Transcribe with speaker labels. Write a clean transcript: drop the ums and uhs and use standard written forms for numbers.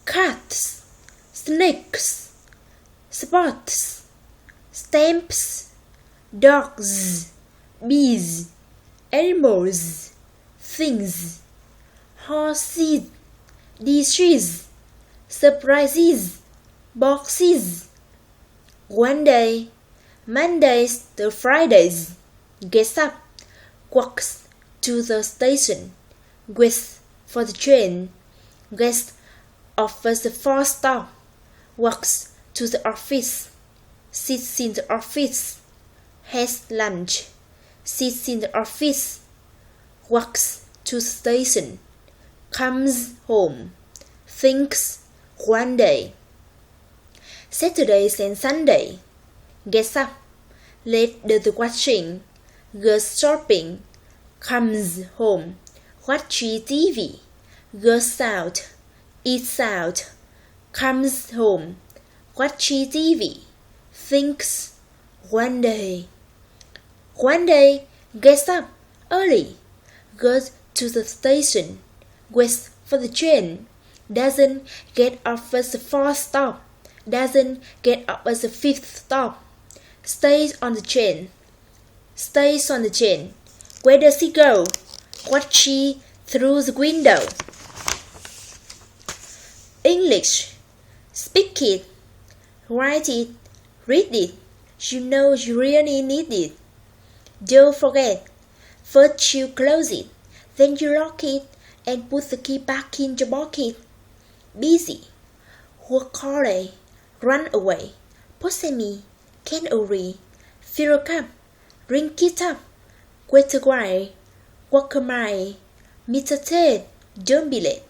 Speaker 1: cats, snakes, spots, stamps, dogs, bees, animals, things, horses, dishes, surprises, boxes. One day, Mondays to Fridays, gets up, walks to the station, waits for the train, gets off at the first stop, walks to the office, sits in the office, has lunch, sits in the office, walks to the station, comes home, thinks one day. Saturdays and Sunday, gets up, late does the washing, goes shopping, comes home, watches TV, goes out, eats out, comes home, watches TV, thinks one day. One day, gets up early, goes to the station, waits for the train, doesn't get off at the first stop, doesn't get up at the fifth stop, stays on the train. Where does he go? Watching through the window. English. Speak it, write it, read it. You know you really need it. Don't forget. First you close it, then you lock it and put the key back in your pocket. Busy. Work hard. Run away. Posemi. Can't hurry. Fill a cup. Drink it up. Wait a while. Walk a mile. Meet a Ted. Don't be late.